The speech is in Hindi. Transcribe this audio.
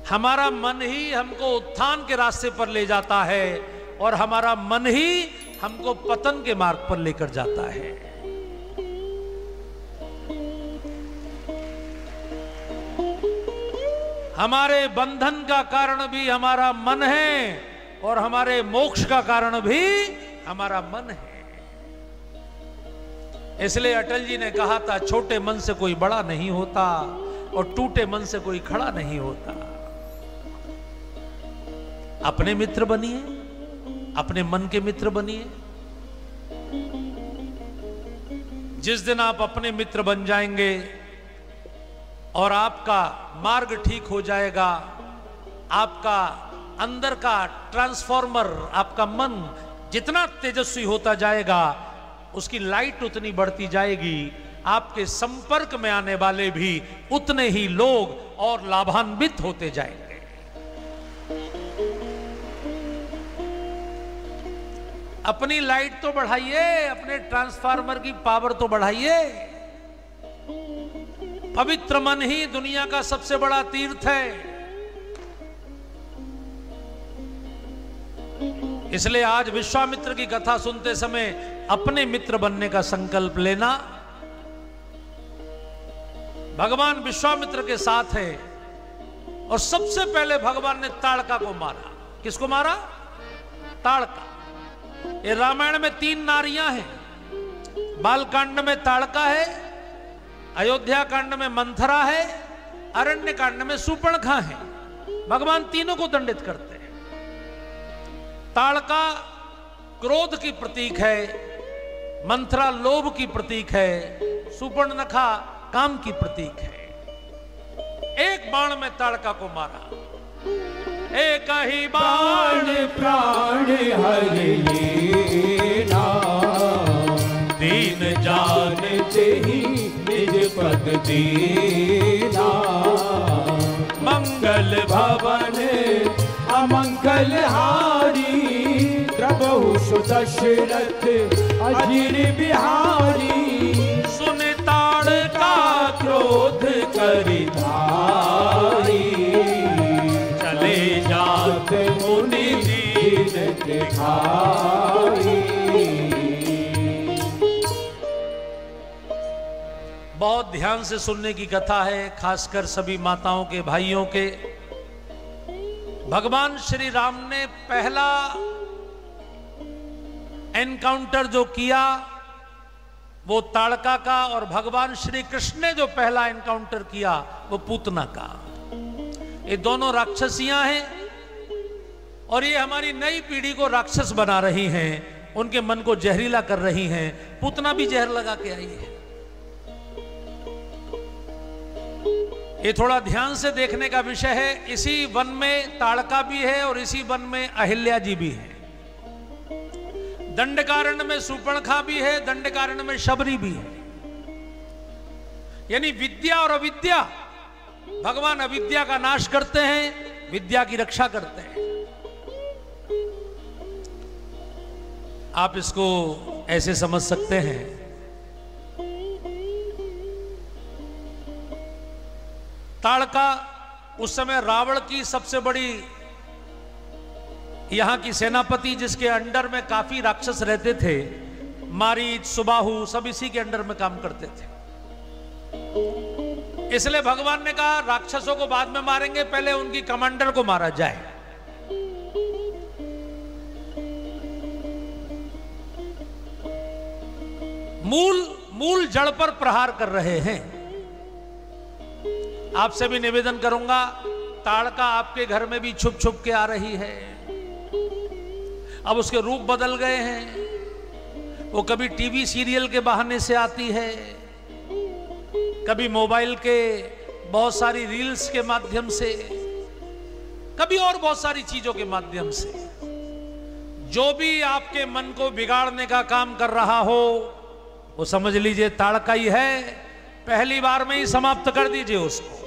हमारा मन ही हमको उत्थान के रास्ते पर ले जाता है और हमारा मन ही हमको पतन के मार्ग पर लेकर जाता है। हमारे बंधन का कारण भी हमारा मन है और हमारे मोक्ष का कारण भी हमारा मन है। इसलिए अटल जी ने कहा था, छोटे मन से कोई बड़ा नहीं होता और टूटे मन से कोई खड़ा नहीं होता। अपने मित्र बनिए, अपने मन के मित्र बनिए। जिस दिन आप अपने मित्र बन जाएंगे और आपका मार्ग ठीक हो जाएगा, आपका अंदर का ट्रांसफॉर्मर, आपका मन जितना तेजस्वी होता जाएगा, उसकी लाइट उतनी बढ़ती जाएगी, आपके संपर्क में आने वाले भी उतने ही लोग और लाभान्वित होते जाएंगे। अपनी लाइट तो बढ़ाइए, अपने ट्रांसफार्मर की पावर तो बढ़ाइए। पवित्र मन ही दुनिया का सबसे बड़ा तीर्थ है। इसलिए आज विश्वामित्र की कथा सुनते समय अपने मित्र बनने का संकल्प लेना। भगवान विश्वामित्र के साथ है और सबसे पहले भगवान ने ताड़का को मारा। किसको मारा? ताड़का। ये रामायण में 3 नारियां हैं। बालकांड में ताड़का है, अयोध्या कांड में मंथरा है, अरण्य कांड में शूर्पणखा है। भगवान तीनों को दंडित करते हैं। ताड़का क्रोध की प्रतीक है, मंथरा लोभ की प्रतीक है, शूर्पणखा काम की प्रतीक है। एक बाण में ताड़का को मारा। एक ही बाण प्राण हरि लेना, दीन जानते ही निज पद दीना। मंगल भवन अमंगल हारी, द्रबहु सुदशरथ अजिर बिहारी। सुन ताड़का क्रोध करि धारी, चले जात मुनि दीन दिखाई। बहुत ध्यान से सुनने की कथा है, खासकर सभी माताओं के, भाइयों के। भगवान श्री राम ने पहला एनकाउंटर जो किया वो ताड़का का, और भगवान श्री कृष्ण ने जो पहला एनकाउंटर किया वो पूतना का। ये दोनों राक्षसियां हैं और ये हमारी नई पीढ़ी को राक्षस बना रही हैं, उनके मन को जहरीला कर रही हैं। पूतना भी जहर लगा के आई है। ये थोड़ा ध्यान से देखने का विषय है। इसी वन में ताड़का भी है और इसी वन में अहिल्या जी भी है। दंडकारण्य में शूर्पणखा भी है, दंडकारण्य में शबरी भी है। यानी विद्या और अविद्या, भगवान अविद्या का नाश करते हैं, विद्या की रक्षा करते हैं। आप इसको ऐसे समझ सकते हैं, ताड़का उस समय रावण की सबसे बड़ी यहां की सेनापति, जिसके अंडर में काफी राक्षस रहते थे। मारीच, सुबाहु सब इसी के अंडर में काम करते थे। इसलिए भगवान ने कहा राक्षसों को बाद में मारेंगे, पहले उनकी कमांडर को मारा जाए। मूल जड़ पर प्रहार कर रहे हैं। आपसे भी निवेदन करूंगा, ताड़का आपके घर में भी छुप छुप के आ रही है। अब उसके रूप बदल गए हैं। वो कभी टीवी सीरियल के बहाने से आती है, कभी मोबाइल के बहुत सारी रील्स के माध्यम से, कभी और बहुत सारी चीजों के माध्यम से। जो भी आपके मन को बिगाड़ने का काम कर रहा हो वो समझ लीजिए ताड़का ही है। पहली बार में ही समाप्त कर दीजिए उसको।